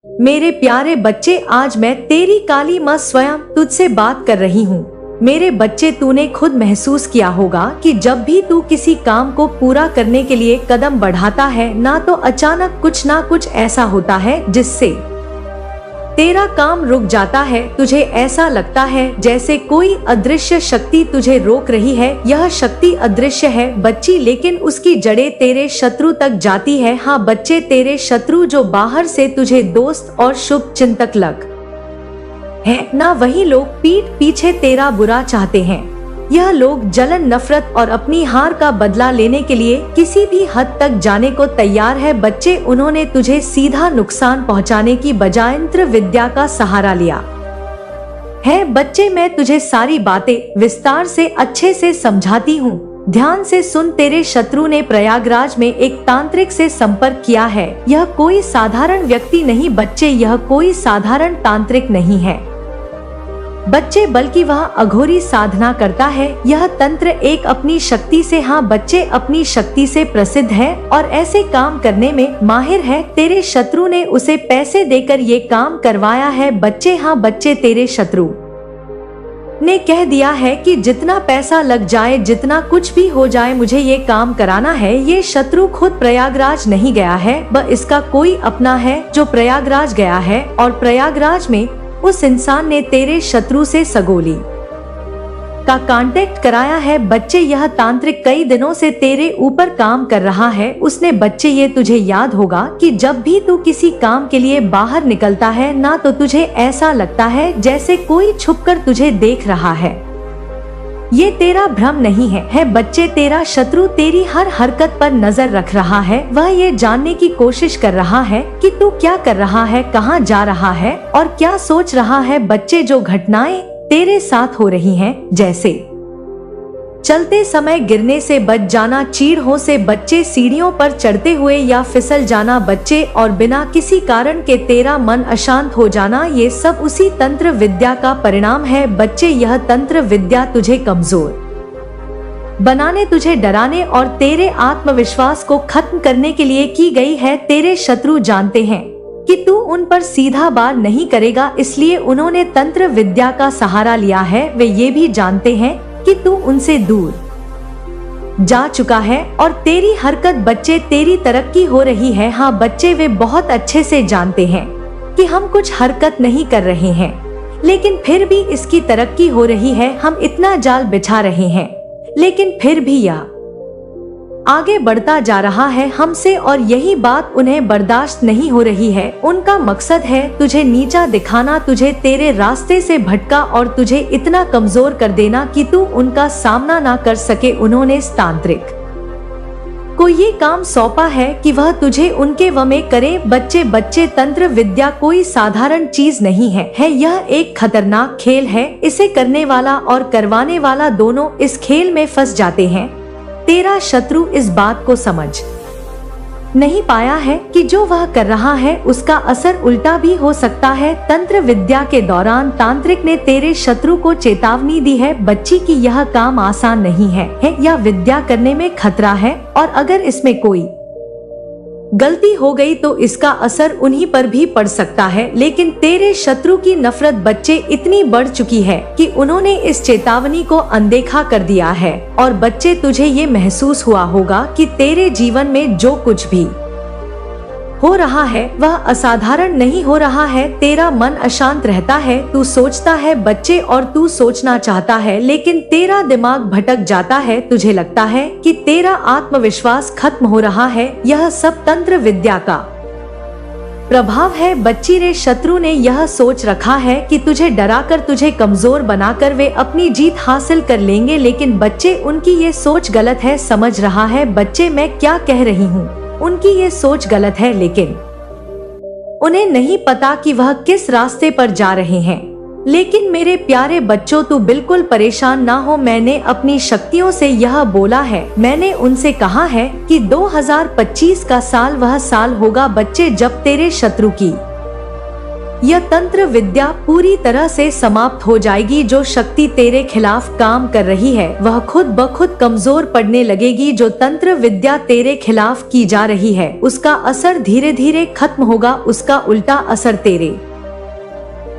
मेरे प्यारे बच्चे, आज मैं तेरी काली माँ स्वयं तुझसे बात कर रही हूँ। मेरे बच्चे, तूने खुद महसूस किया होगा कि जब भी तू किसी काम को पूरा करने के लिए कदम बढ़ाता है ना, तो अचानक कुछ ना कुछ ऐसा होता है जिससे तेरा काम रुक जाता है। तुझे ऐसा लगता है जैसे कोई अदृश्य शक्ति तुझे रोक रही है। यह शक्ति अदृश्य है बच्ची, लेकिन उसकी जड़ें तेरे शत्रु तक जाती है। हाँ बच्चे, तेरे शत्रु जो बाहर से तुझे दोस्त और शुभ चिंतक लग है ना, वही लोग पीठ पीछे तेरा बुरा चाहते हैं। यह लोग जलन, नफरत और अपनी हार का बदला लेने के लिए किसी भी हद तक जाने को तैयार है। बच्चे, उन्होंने तुझे सीधा नुकसान पहुंचाने की बजाय तंत्र विद्या का सहारा लिया है। बच्चे, मैं तुझे सारी बातें विस्तार से अच्छे से समझाती हूँ, ध्यान से सुन। तेरे शत्रु ने प्रयागराज में एक तांत्रिक से संपर्क किया है। यह कोई साधारण व्यक्ति नहीं बच्चे, यह कोई साधारण तांत्रिक नहीं है बच्चे, बल्कि वह अघोरी साधना करता है। यह तंत्र एक अपनी शक्ति से, हाँ बच्चे, अपनी शक्ति से प्रसिद्ध है और ऐसे काम करने में माहिर है। तेरे शत्रु ने उसे पैसे देकर ये काम करवाया है बच्चे। हाँ बच्चे, तेरे शत्रु ने कह दिया है कि जितना पैसा लग जाए, जितना कुछ भी हो जाए, मुझे ये काम कराना है। ये शत्रु खुद प्रयागराज नहीं गया है, वह इसका कोई अपना है जो प्रयागराज गया है, और प्रयागराज में उस इंसान ने तेरे शत्रु से सगोली का कांटेक्ट कराया है बच्चे। यह तांत्रिक कई दिनों से तेरे ऊपर काम कर रहा है। उसने बच्चे, ये तुझे याद होगा कि जब भी तू किसी काम के लिए बाहर निकलता है ना, तो तुझे ऐसा लगता है जैसे कोई छुपकर तुझे देख रहा है। ये तेरा भ्रम नहीं है बच्चे, तेरा शत्रु तेरी हर हरकत पर नजर रख रहा है। वह ये जानने की कोशिश कर रहा है कि तू क्या कर रहा है, कहाँ जा रहा है और क्या सोच रहा है बच्चे। जो घटनाएं तेरे साथ हो रही हैं, जैसे चलते समय गिरने से बच जाना, चीड़ों से बच्चे, सीढ़ियों पर चढ़ते हुए या फिसल जाना बच्चे, और बिना किसी कारण के तेरा मन अशांत हो जाना, ये सब उसी तंत्र विद्या का परिणाम है बच्चे। यह तंत्र विद्या तुझे कमजोर बनाने, तुझे डराने और तेरे आत्मविश्वास को खत्म करने के लिए की गई है। तेरे शत्रु जानते हैं कि तू उन पर सीधा वार नहीं करेगा, इसलिए उन्होंने तंत्र विद्या का सहारा लिया है। वे ये भी जानते हैं कि तू उनसे दूर जा चुका है और तेरी हरकत बच्चे, तेरी तरक्की हो रही है। हाँ बच्चे, वे बहुत अच्छे से जानते हैं कि हम कुछ हरकत नहीं कर रहे हैं, लेकिन फिर भी इसकी तरक्की हो रही है। हम इतना जाल बिछा रहे हैं, लेकिन फिर भी यह आगे बढ़ता जा रहा है हमसे, और यही बात उन्हें बर्दाश्त नहीं हो रही है। उनका मकसद है तुझे नीचा दिखाना, तुझे तेरे रास्ते से भटका और तुझे इतना कमजोर कर देना कि तू उनका सामना ना कर सके। उन्होंने तांत्रिक को ये काम सौंपा है कि वह तुझे उनके वश में करे बच्चे। बच्चे, तंत्र विद्या कोई साधारण चीज नहीं है। यह एक खतरनाक खेल है। इसे करने वाला और करवाने वाला दोनों इस खेल में फंस जाते हैं। तेरा शत्रु इस बात को समझ नहीं पाया है कि जो वह कर रहा है उसका असर उल्टा भी हो सकता है। तंत्र विद्या के दौरान तांत्रिक ने तेरे शत्रु को चेतावनी दी है बच्ची कि यह काम आसान नहीं है। यह विद्या करने में खतरा है और अगर इसमें कोई गलती हो गई तो इसका असर उन्हीं पर भी पड़ सकता है। लेकिन तेरे शत्रु की नफरत बच्चे इतनी बढ़ चुकी है कि उन्होंने इस चेतावनी को अनदेखा कर दिया है। और बच्चे, तुझे ये महसूस हुआ होगा कि तेरे जीवन में जो कुछ भी हो रहा है वह असाधारण नहीं हो रहा है। तेरा मन अशांत रहता है, तू सोचता है बच्चे और तू सोचना चाहता है, लेकिन तेरा दिमाग भटक जाता है। तुझे लगता है कि तेरा आत्मविश्वास खत्म हो रहा है। यह सब तंत्र विद्या का प्रभाव है बच्ची रे। शत्रु ने यह सोच रखा है कि तुझे डराकर, तुझे कमजोर बनाकर वे अपनी जीत हासिल कर लेंगे, लेकिन बच्चे, उनकी ये सोच गलत है। समझ रहा है बच्चे मैं क्या कह रही हूँ? उनकी ये सोच गलत है, लेकिन उन्हें नहीं पता कि वह किस रास्ते पर जा रहे हैं। लेकिन मेरे प्यारे बच्चों, तू बिल्कुल परेशान ना हो। मैंने अपनी शक्तियों से यह बोला है। मैंने उनसे कहा है कि 2025 का साल वह साल होगा बच्चे जब तेरे शत्रु की यह तंत्र विद्या पूरी तरह से समाप्त हो जाएगी। जो शक्ति तेरे खिलाफ काम कर रही है वह खुद ब खुद कमजोर पड़ने लगेगी। जो तंत्र विद्या तेरे खिलाफ की जा रही है उसका असर धीरे धीरे खत्म होगा, उसका उल्टा असर तेरे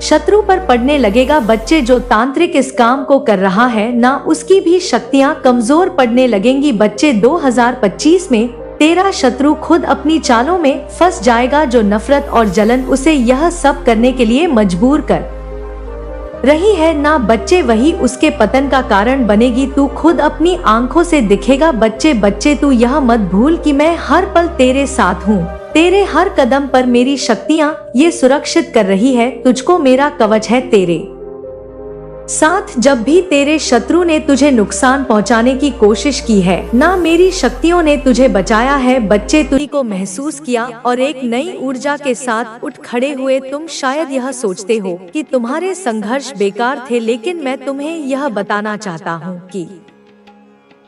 शत्रु पर पड़ने लगेगा। बच्चे, जो तांत्रिक इस काम को कर रहा है ना उसकी भी शक्तियां कमजोर पड़ने लगेंगी। बच्चे, 2025 में तेरा शत्रु खुद अपनी चालों में फंस जाएगा। जो नफरत और जलन उसे यह सब करने के लिए मजबूर कर रही है ना बच्चे, वही उसके पतन का कारण बनेगी। तू खुद अपनी आंखों से दिखेगा। बच्चे, तू यह मत भूल कि मैं हर पल तेरे साथ हूँ। तेरे हर कदम पर मेरी शक्तियाँ ये सुरक्षित कर रही है, तुझको मेरा कवच है तेरे साथ। जब भी तेरे शत्रु ने तुझे नुकसान पहुंचाने की कोशिश की है ना मेरी शक्तियों ने तुझे बचाया है। बच्चे, तुझी को महसूस किया और एक नई ऊर्जा के साथ उठ खड़े हुए। तुम शायद यह सोचते हो कि तुम्हारे संघर्ष बेकार थे, लेकिन मैं तुम्हें यह बताना चाहता हूँ कि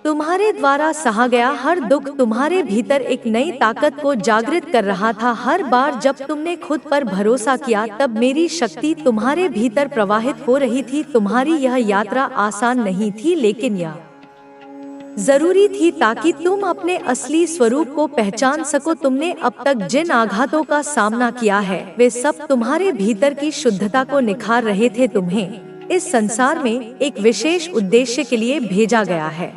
तुम्हारे द्वारा सहा गया हर दुख तुम्हारे भीतर एक नई ताकत को जागृत कर रहा था। हर बार जब तुमने खुद पर भरोसा किया तब मेरी शक्ति तुम्हारे भीतर प्रवाहित हो रही थी। तुम्हारी यह यात्रा आसान नहीं थी, लेकिन यह जरूरी थी ताकि तुम अपने असली स्वरूप को पहचान सको। तुमने अब तक जिन आघातों का सामना किया है वे सब तुम्हारे भीतर की शुद्धता को निखार रहे थे। तुम्हें इस संसार में एक विशेष उद्देश्य के लिए भेजा गया है।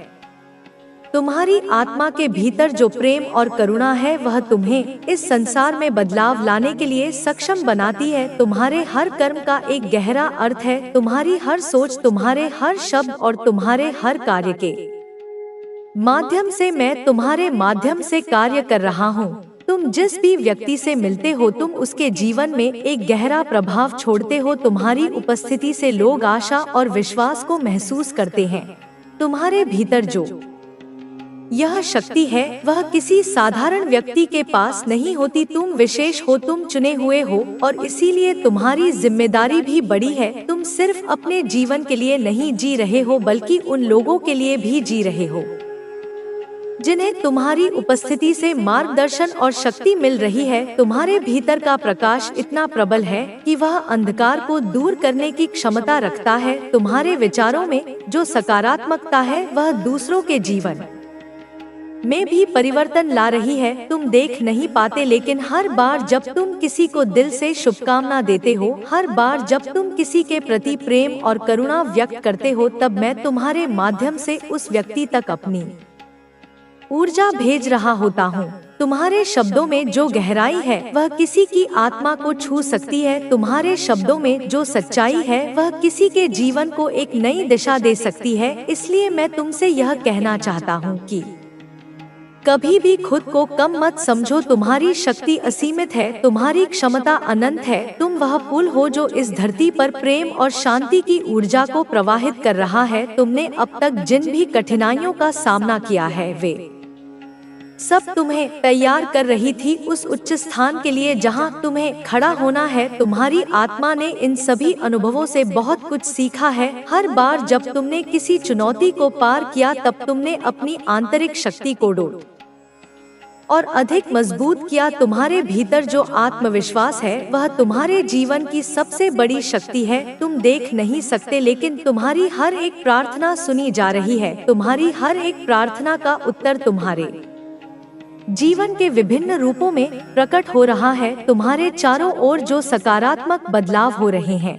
तुम्हारी आत्मा के भीतर जो प्रेम और करुणा है वह तुम्हें इस संसार में बदलाव लाने के लिए सक्षम बनाती है। तुम्हारे हर कर्म का एक गहरा अर्थ है। तुम्हारी हर सोच, तुम्हारे हर शब्द और तुम्हारे हर कार्य के माध्यम से मैं तुम्हारे माध्यम से कार्य कर रहा हूँ। तुम जिस भी व्यक्ति से मिलते हो तुम उसके जीवन में एक गहरा प्रभाव छोड़ते हो। तुम्हारी उपस्थिति से लोग आशा और विश्वास को महसूस करते हैं। तुम्हारे भीतर जो यह शक्ति है वह किसी साधारण व्यक्ति के पास नहीं होती। तुम विशेष हो, तुम चुने हुए हो और इसीलिए तुम्हारी जिम्मेदारी भी बड़ी है। तुम सिर्फ अपने जीवन के लिए नहीं जी रहे हो बल्कि उन लोगों के लिए भी जी रहे हो जिन्हें तुम्हारी उपस्थिति से मार्गदर्शन और शक्ति मिल रही है। तुम्हारे भीतर का प्रकाश इतना प्रबल है कि वह अंधकार को दूर करने की क्षमता रखता है। तुम्हारे विचारों में जो सकारात्मकता है वह दूसरों के जीवन में भी परिवर्तन ला रही है। तुम देख नहीं पाते, लेकिन हर बार जब तुम किसी को दिल से शुभकामना देते हो, हर बार जब तुम किसी के प्रति प्रेम और करुणा व्यक्त करते हो, तब मैं तुम्हारे माध्यम से उस व्यक्ति तक अपनी ऊर्जा भेज रहा होता हूँ। तुम्हारे शब्दों में जो गहराई है वह किसी की आत्मा को छू सकती है। तुम्हारे शब्दों में जो सच्चाई है वह किसी के जीवन को एक नई दिशा दे सकती है। इसलिए मैं तुमसे यह कहना चाहता हूँ कि कभी भी खुद को कम मत समझो। तुम्हारी शक्ति असीमित है, तुम्हारी क्षमता अनंत है। तुम वह पुल हो जो इस धरती पर प्रेम और शांति की ऊर्जा को प्रवाहित कर रहा है। तुमने अब तक जिन भी कठिनाइयों का सामना किया है वे सब तुम्हें तैयार कर रही थी उस उच्च स्थान के लिए जहां तुम्हें खड़ा होना है। तुम्हारी आत्मा ने इन सभी अनुभवों से बहुत कुछ सीखा है। हर बार जब तुमने किसी चुनौती को पार किया तब तुमने अपनी आंतरिक शक्ति को डोल और अधिक मजबूत किया। तुम्हारे भीतर जो आत्मविश्वास है वह तुम्हारे जीवन की सबसे बड़ी शक्ति है। तुम देख नहीं सकते, लेकिन तुम्हारी हर एक प्रार्थना सुनी जा रही है। तुम्हारी हर एक प्रार्थना का उत्तर तुम्हारे जीवन के विभिन्न रूपों में प्रकट हो रहा है। तुम्हारे चारों ओर जो सकारात्मक बदलाव हो रहे हैं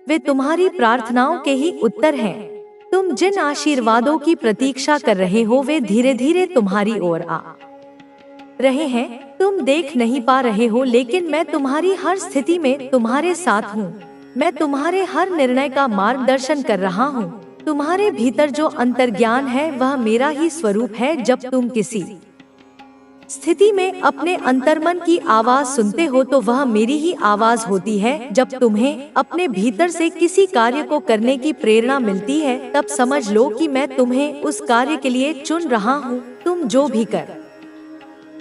वे तुम्हारी प्रार्थनाओं के ही उत्तर हैं। तुम जिन आशीर्वादों की प्रतीक्षा कर रहे हो वे धीरे धीरे तुम्हारी ओर आ रहे हैं। तुम देख नहीं पा रहे हो, लेकिन मैं तुम्हारी हर स्थिति में तुम्हारे साथ हूँ। मैं तुम्हारे हर निर्णय का मार्गदर्शन कर रहा हूँ। तुम्हारे भीतर जो अंतर्ज्ञान है वह मेरा ही स्वरूप है। जब तुम किसी स्थिति में अपने अंतर्मन की आवाज सुनते हो तो वह मेरी ही आवाज होती है। जब तुम्हें अपने भीतर से किसी कार्य को करने की प्रेरणा मिलती है तब समझ लो कि मैं तुम्हें उस कार्य के लिए चुन रहा हूँ। तुम जो भी कर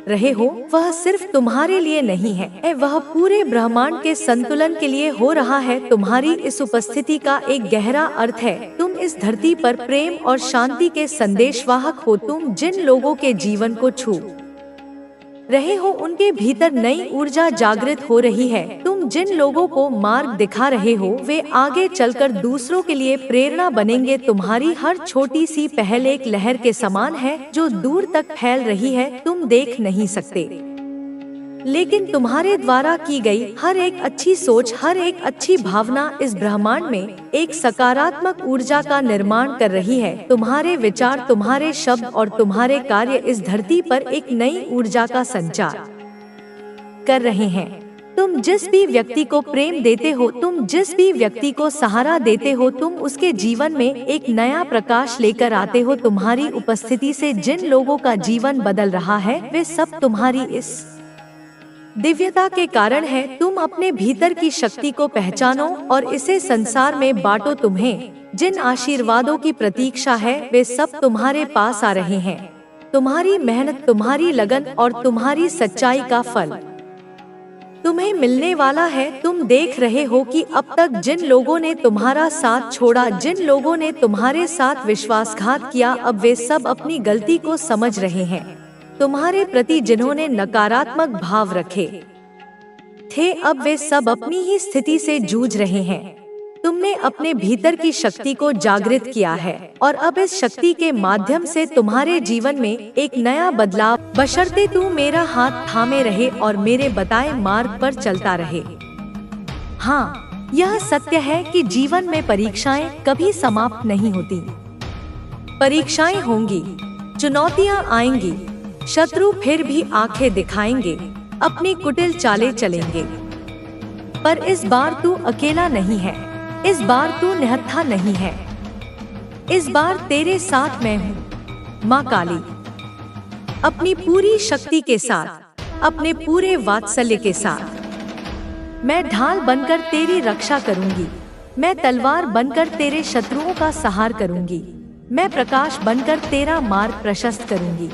रहे हो वह सिर्फ तुम्हारे लिए नहीं है, वह पूरे ब्रह्मांड के संतुलन के लिए हो रहा है। तुम्हारी इस उपस्थिति का एक गहरा अर्थ है। तुम इस धरती पर प्रेम और शांति के संदेशवाहक हो। तुम जिन लोगों के जीवन को छू रहे हो उनके भीतर नई ऊर्जा जागृत हो रही है। तुम जिन लोगों को मार्ग दिखा रहे हो वे आगे चलकर दूसरों के लिए प्रेरणा बनेंगे। तुम्हारी हर छोटी सी पहल एक लहर के समान है जो दूर तक फैल रही है, तुम देख नहीं सकते, लेकिन तुम्हारे द्वारा की गई हर एक अच्छी सोच, हर एक अच्छी भावना इस ब्रह्मांड में एक सकारात्मक ऊर्जा का निर्माण कर रही है। तुम्हारे विचार, तुम्हारे शब्द और तुम्हारे कार्य इस धरती पर एक नई ऊर्जा का संचार कर रहे हैं। तुम जिस भी व्यक्ति को प्रेम देते हो, तुम जिस भी व्यक्ति को सहारा देते हो, तुम उसके जीवन में एक नया प्रकाश लेकर आते हो। तुम्हारी उपस्थिति से जिन लोगों का जीवन बदल रहा है वे सब तुम्हारी इस दिव्यता के कारण है। तुम अपने भीतर की शक्ति को पहचानो और इसे संसार में बांटो। तुम्हें जिन आशीर्वादों की प्रतीक्षा है वे सब तुम्हारे पास आ रहे हैं। तुम्हारी मेहनत, तुम्हारी लगन और तुम्हारी सच्चाई का फल तुम्हें मिलने वाला है। तुम देख रहे हो कि अब तक जिन लोगों ने तुम्हारा साथ छोड़ा, जिन लोगों ने तुम्हारे साथ विश्वासघात किया, अब वे सब अपनी गलती को समझ रहे हैं। तुम्हारे प्रति जिन्होंने नकारात्मक भाव रखे थे, अब वे सब अपनी ही स्थिति से जूझ रहे हैं। तुमने अपने भीतर की शक्ति को जागृत किया है और अब इस शक्ति के माध्यम से तुम्हारे जीवन में एक नया बदलाव, बशर्ते तू मेरा हाथ थामे रहे और मेरे बताए मार्ग पर चलता रहे। हाँ, यह सत्य है कि जीवन में परीक्षाएं कभी समाप्त नहीं होती। परीक्षाएं होंगी, चुनौतियां आएंगी, शत्रु फिर भी आंखें दिखाएंगे, अपनी कुटिल चालें चलेंगे, पर इस बार तू अकेला नहीं है। इस बार तू निहत्था नहीं है। इस बार तेरे साथ मैं हूँ, माँ काली। अपनी पूरी शक्ति के साथ, अपने पूरे वात्सल्य के साथ मैं ढाल बनकर तेरी रक्षा करूंगी। मैं तलवार बनकर तेरे शत्रुओं का संहार करूंगी। मैं प्रकाश बनकर तेरा मार्ग प्रशस्त करूंगी।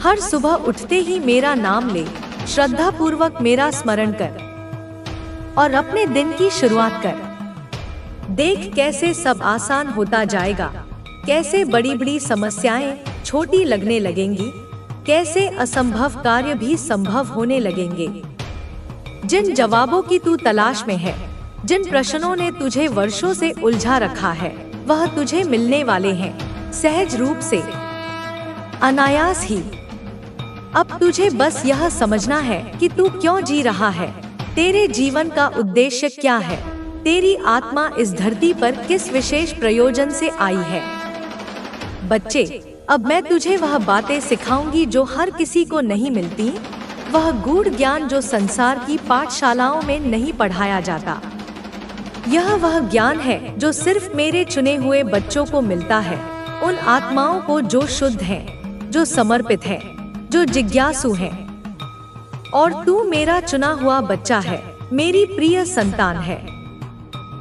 हर सुबह उठते ही मेरा नाम ले, श्रद्धा पूर्वक मेरा स्मरण कर और अपने दिन की शुरुआत कर। देख कैसे सब आसान होता जाएगा, कैसे बड़ी बड़ी समस्याएं छोटी लगने लगेंगी, कैसे असंभव कार्य भी संभव होने लगेंगे। जिन जवाबों की तू तलाश में है, जिन प्रश्नों ने तुझे वर्षों से उलझा रखा है, वह तुझे मिलने वाले हैं, सहज रूप से, अनायास ही। अब तुझे बस यह समझना है कि तू क्यों जी रहा है, तेरे जीवन का उद्देश्य क्या है, तेरी आत्मा इस धरती पर किस विशेष प्रयोजन से आई है। बच्चे, अब मैं तुझे वह बातें सिखाऊंगी जो हर किसी को नहीं मिलती, वह गूढ़ ज्ञान जो संसार की पाठशालाओं में नहीं पढ़ाया जाता। यह वह ज्ञान है जो सिर्फ मेरे चुने हुए बच्चों को मिलता है, उन आत्माओं को जो शुद्ध हैं, जो समर्पित हैं, जो जिज्ञासु हैं। और तू मेरा चुना हुआ बच्चा है, मेरी प्रिय संतान है।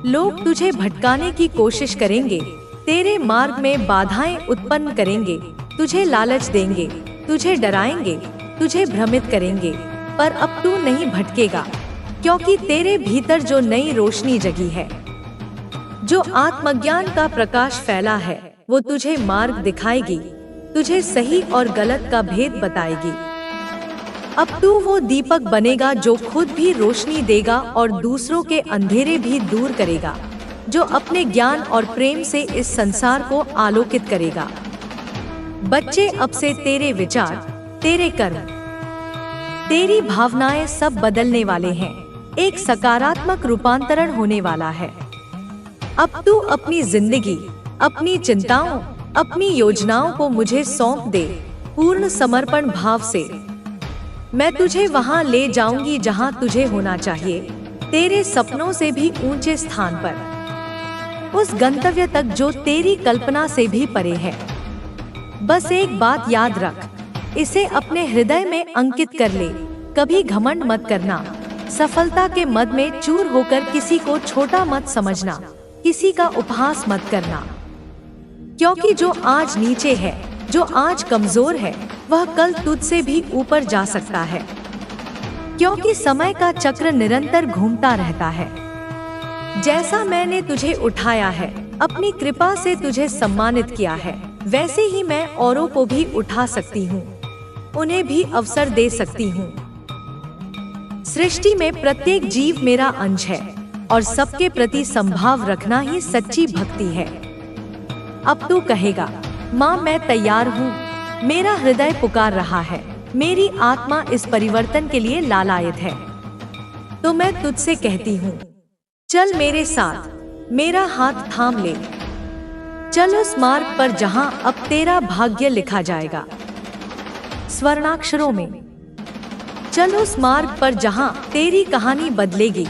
लोग तुझे भटकाने की कोशिश करेंगे, तेरे मार्ग में बाधाएं उत्पन्न करेंगे, तुझे लालच देंगे, तुझे डराएंगे, तुझे भ्रमित करेंगे, पर अब तू नहीं भटकेगा, क्योंकि तेरे भीतर जो नई रोशनी जगी है, जो आत्मज्ञान का प्रकाश फैला है, वो तुझे मार्ग दिखाएगी, तुझे सही और गलत का भेद बताएगी। अब तू वो दीपक बनेगा जो खुद भी रोशनी देगा और दूसरों के अंधेरे भी दूर करेगा, जो अपने ज्ञान और प्रेम से इस संसार को आलोकित करेगा। बच्चे, अब से तेरे विचार, तेरे कर्म, तेरी भावनाएं सब बदलने वाले हैं। एक सकारात्मक रूपांतरण होने वाला है। अब तू अपनी जिंदगी, अपनी चिंताओं, अपनी योजनाओं को मुझे सौंप दे पूर्ण समर्पण भाव से। मैं तुझे वहां ले जाऊंगी जहां तुझे होना चाहिए, तेरे सपनों से भी ऊंचे स्थान पर, उस गंतव्य तक जो तेरी कल्पना से भी परे है। बस एक बात याद रख, इसे अपने हृदय में अंकित कर ले, कभी घमंड मत करना, सफलता के मद में चूर होकर किसी को छोटा मत समझना, किसी का उपहास मत करना, क्योंकि जो आज नीचे है, जो आज कमजोर है, वह कल तुझसे भी ऊपर जा सकता है, क्योंकि समय का चक्र निरंतर घूमता रहता है। जैसा मैंने तुझे उठाया है, अपनी कृपा से तुझे सम्मानित किया है, वैसे ही मैं औरों को भी उठा सकती हूँ, उन्हें भी अवसर दे सकती हूँ। सृष्टि में प्रत्येक जीव मेरा अंश है और सबके प्रति संभाव रखना ही सच्ची भक्ति है। अब तू कहेगा, माँ मैं तैयार हूँ, मेरा हृदय पुकार रहा है, मेरी आत्मा इस परिवर्तन के लिए लालायित है। तो मैं तुझसे कहती हूँ, चल मेरे साथ, मेरा हाथ थाम ले, चल उस मार्ग पर जहाँ अब तेरा भाग्य लिखा जाएगा स्वर्णाक्षरों में। चल उस मार्ग पर जहाँ तेरी कहानी बदलेगी,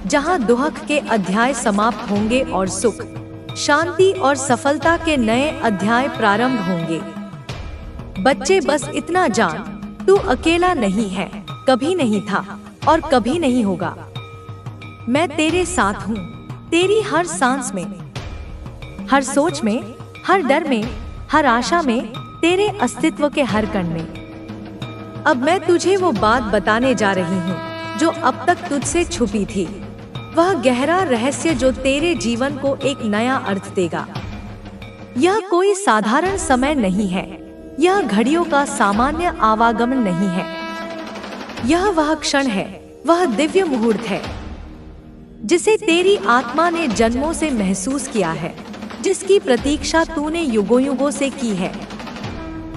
जहाँ दुख के अध्याय समाप्त होंगे और सुख, शांति और सफलता के नए अध्याय प्रारंभ होंगे। बच्चे बस इतना जान, तू अकेला नहीं है, कभी नहीं था और कभी नहीं होगा। मैं तेरे साथ हूँ, तेरी हर सांस में, हर सोच में, हर डर में, हर आशा में, तेरे अस्तित्व के हर कण में। अब मैं तुझे वो बात बताने जा रही हूँ जो अब तक तुझसे छुपी थी, वह गहरा रहस्य जो तेरे जीवन को एक नया अर्थ देगा। यह कोई साधारण समय नहीं है, यह घड़ियों का सामान्य आवागमन नहीं है। यह वह क्षण है, वह दिव्य मुहूर्त है जिसे तेरी आत्मा ने जन्मों से महसूस किया है, जिसकी प्रतीक्षा तूने युगों युगों से की है।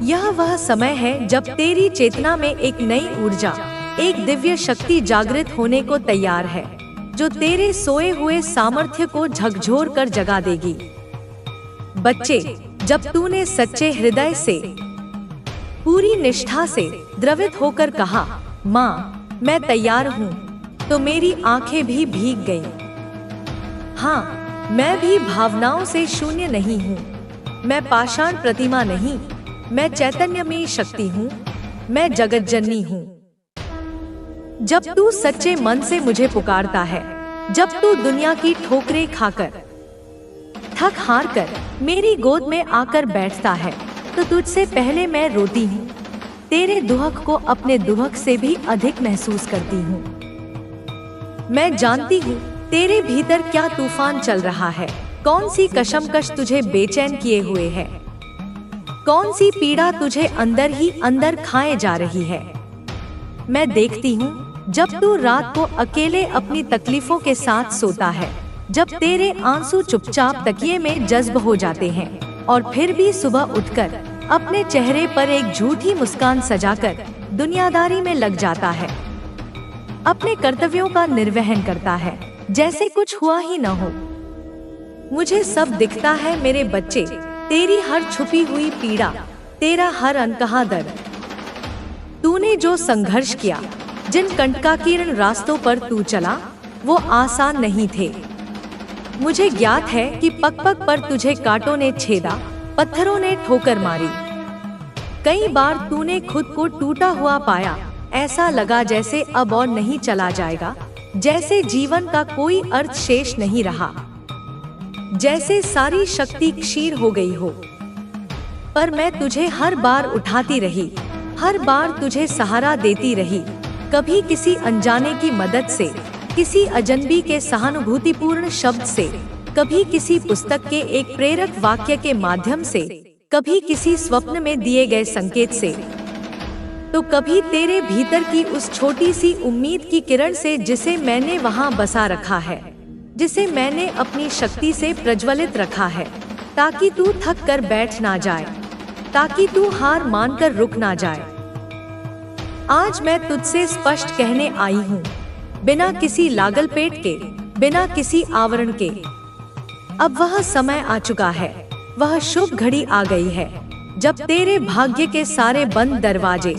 यह वह समय है जब तेरी चेतना में एक नई ऊर्जा, एक दिव्य शक्ति जागृत होने को तैयार है, जो तेरे सोए हुए सामर्थ्य को झकझोर कर जगा देगी। बच्चे, जब तूने सच्चे हृदय से, पूरी निष्ठा से द्रवित होकर कहा, माँ मैं तैयार हूँ, तो मेरी आंखें भी भीग गईं। हाँ, मैं भी भावनाओं से शून्य नहीं हूँ, मैं पाषाण प्रतिमा नहीं, मैं चैतन्यमयी शक्ति हूँ, मैं जगत जननी हूँ। जब तू सच्चे मन से मुझे पुकारता है, जब तू दुनिया की ठोकरें खाकर, थक हार कर मेरी गोद में आकर बैठता है, तो तुझसे पहले मैं रोती हूँ, तेरे दुख को अपने दुख से भी अधिक महसूस करती हूँ। मैं जानती हूँ तेरे भीतर क्या तूफान चल रहा है, कौन सी कशमकश तुझे बेचैन किए हुए है, कौन सी पीड़ा तुझे अंदर ही अंदर खाए जा रही है। मैं देखती हूँ जब तू रात को अकेले अपनी तकलीफों के साथ सोता है, जब तेरे आंसू चुपचाप तकिए में जज्ब हो जाते हैं और फिर भी सुबह उठकर अपने चेहरे पर एक झूठी मुस्कान सजाकर दुनियादारी में लग जाता है, अपने कर्तव्यों का निर्वहन करता है जैसे कुछ हुआ ही न हो। मुझे सब दिखता है मेरे बच्चे, तेरी हर छुपी हुई पीड़ा, तेरा हर अनकहा दर्द। तूने जो संघर्ष किया, जिन कंटकाकीर्ण रास्तों पर तू चला, वो आसान नहीं थे। मुझे ज्ञात है कि पग पग पर तुझे कांटों ने छेदा, पत्थरों ने ठोकर मारी। कई बार तूने खुद को टूटा हुआ पाया, ऐसा लगा जैसे अब और नहीं चला जाएगा, जैसे जीवन का कोई अर्थ शेष नहीं रहा, जैसे सारी शक्ति क्षीण हो गई हो। पर मैं तुझे हर बार उठाती रही, हर बार तुझे सहारा देती रही, कभी किसी अनजाने की मदद से, किसी अजनबी के सहानुभूतिपूर्ण शब्द से, कभी किसी पुस्तक के एक प्रेरक वाक्य के माध्यम से, कभी किसी स्वप्न में दिए गए संकेत से, तो कभी तेरे भीतर की उस छोटी सी उम्मीद की किरण से जिसे मैंने वहां बसा रखा है, जिसे मैंने अपनी शक्ति से प्रज्वलित रखा है, ताकि तू थक कर बैठ ना जाए, ताकि तू हार मानकर रुक ना जाए। आज मैं तुझसे स्पष्ट कहने आई हूँ, बिना किसी लागल पेट के, बिना किसी आवरण के, अब वह समय आ चुका है, वह शुभ घड़ी आ गई है, जब तेरे भाग्य के सारे बंद दरवाजे,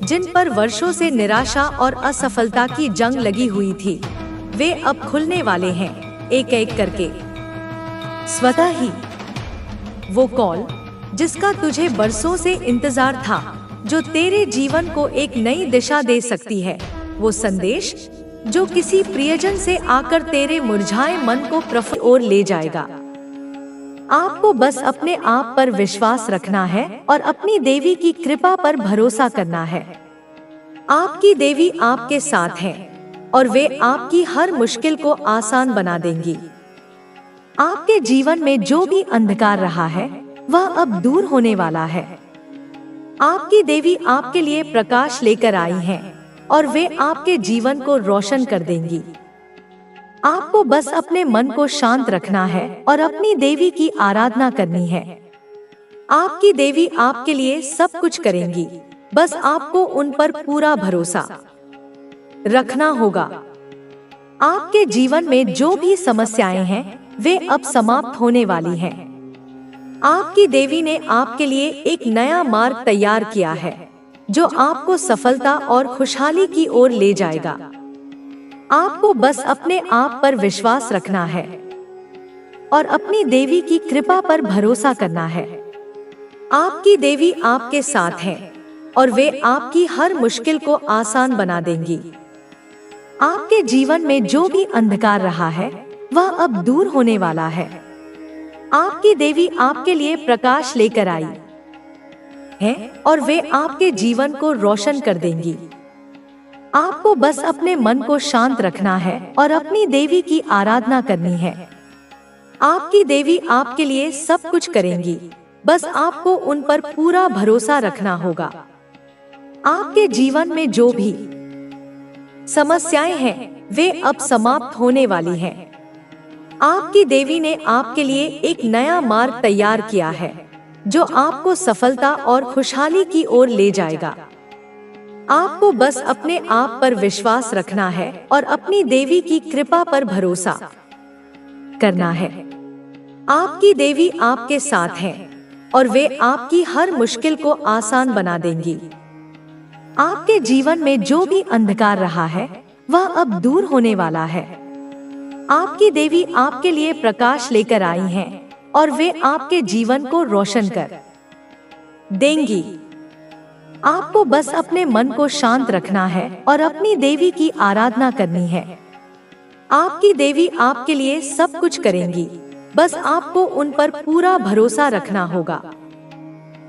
जिन पर वर्षों से निराशा और असफलता की जंग लगी हुई थी, वे अब खुलने वाले हैं, एक एक करके, स्वतः ही। वो कॉल जिसका तुझे बरसों से इंतजार था, जो तेरे जीवन को एक नई दिशा दे सकती है, वो संदेश जो किसी प्रियजन से आकर तेरे मुरझाए मन को प्रफुल्ल ओर ले जाएगा। आपको बस अपने आप पर विश्वास रखना है और अपनी देवी की कृपा पर भरोसा करना है। आपकी देवी आपके साथ है और वे आपकी हर मुश्किल को आसान बना देंगी। आपके जीवन में जो भी अंधकार रहा है, वह अब दूर होने वाला है। आपकी देवी आपके लिए प्रकाश लेकर आई हैं। और वे आपके जीवन को रोशन कर देंगी। आपको बस अपने मन को शांत रखना है और अपनी देवी की आराधना करनी है। आपकी देवी आपके लिए सब कुछ करेंगी, बस आपको उन पर पूरा भरोसा रखना होगा। आपके जीवन में जो भी समस्याएं हैं वे अब समाप्त होने वाली हैं। आपकी देवी ने आपके लिए एक नया मार्ग तैयार किया है जो आपको सफलता और खुशहाली की ओर ले जाएगा। आपको बस अपने आप पर विश्वास रखना है और अपनी देवी की कृपा पर भरोसा करना है। आपकी देवी आपके साथ है और वे आपकी हर मुश्किल को आसान बना देंगी। आपके जीवन में जो भी अंधकार रहा है वह अब दूर होने वाला है। आपकी देवी आपके लिए प्रकाश लेकर आई है और वे आपके जीवन को रोशन कर देंगी। आपको बस अपने मन को शांत रखना है और अपनी देवी की आराधना करनी है। आपकी देवी आपके लिए सब कुछ करेंगी, बस आपको उन पर पूरा भरोसा रखना होगा। आपके जीवन में जो भी समस्याएं हैं वे अब समाप्त होने वाली हैं। आपकी देवी ने आपके लिए एक नया मार्ग तैयार किया है जो आपको सफलता और खुशहाली की ओर ले जाएगा। आपको बस अपने आप पर विश्वास रखना है और अपनी देवी की कृपा पर भरोसा करना है। आपकी देवी आपके साथ है और वे आपकी हर मुश्किल को आसान बना देंगी। आपके जीवन में जो भी अंधकार रहा है वह अब दूर होने वाला है। आपकी देवी आपके लिए प्रकाश लेकर आई हैं और वे आपके जीवन को रोशन कर देंगी। आपको बस अपने मन को शांत रखना है और अपनी देवी की आराधना करनी है। आपकी देवी आपके लिए सब कुछ करेंगी, बस आपको उन पर पूरा भरोसा रखना होगा।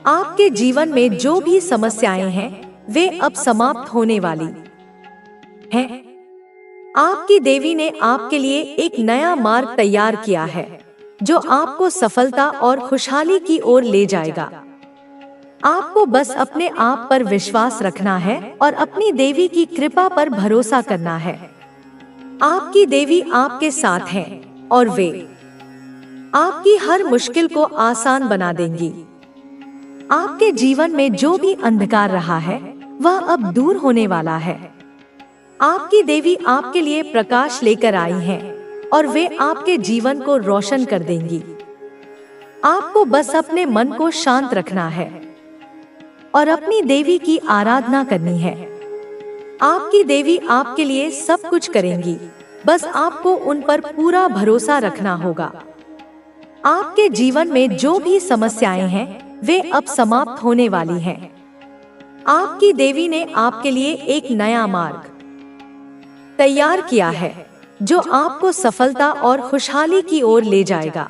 आपके जीवन में जो भी समस्याएं हैं वे अब समाप्त होने वाली हैं। आपकी देवी ने आपके लिए एक नया मार्ग तैयार किया है जो आपको सफलता और खुशहाली की ओर ले जाएगा। आपको बस अपने आप पर विश्वास रखना है और अपनी देवी की कृपा पर भरोसा करना है। आपकी देवी आपके साथ है और वे आपकी हर मुश्किल को आसान बना देंगी। आपके जीवन में जो भी अंधकार रहा है वह अब दूर होने वाला है। आपकी देवी आपके लिए प्रकाश लेकर आई हैं और वे आपके जीवन को रोशन कर देंगी। आपको बस अपने मन को शांत रखना है और अपनी देवी की आराधना करनी है। आपकी देवी आपके लिए सब कुछ करेंगी, बस आपको उन पर पूरा भरोसा रखना होगा। आपके जीवन में जो भी समस्याएं हैं वे अब समाप्त होने वाली हैं। आपकी देवी ने आपके लिए एक नया मार्ग तैयार किया है जो आपको सफलता और खुशहाली की ओर ले जाएगा।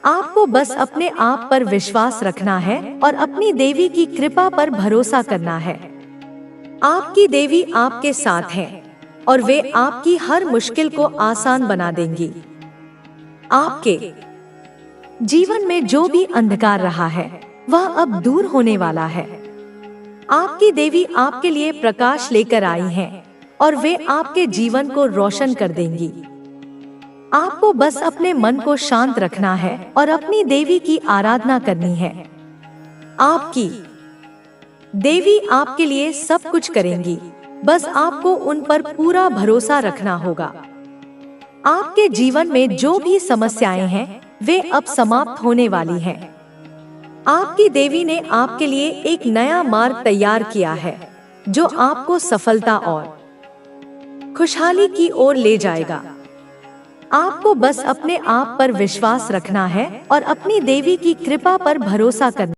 आपको बस अपने आप पर विश्वास रखना है और अपनी देवी की कृपा पर भरोसा करना है। आपकी देवी आपके साथ है और वे आपकी हर मुश्किल को आसान बना देंगी। आपके जीवन में जो भी अंधकार रहा है वह अब दूर होने वाला है। आपकी देवी आपके लिए प्रकाश लेकर आई हैं और वे आपके जीवन को रोशन कर देंगी। आपको बस अपने मन को शांत रखना है और अपनी देवी की आराधना करनी है। आपकी देवी आपके लिए सब कुछ करेंगी, बस आपको उन पर पूरा भरोसा रखना होगा। आपके जीवन में जो भी समस्याएं हैं वे अब समाप्त होने वाली हैं। आपकी देवी ने आपके लिए एक नया मार्ग तैयार किया है जो आपको सफलता और खुशहाली की ओर ले जाएगा। आपको बस अपने आप पर विश्वास रखना है और अपनी देवी की कृपा पर भरोसा करना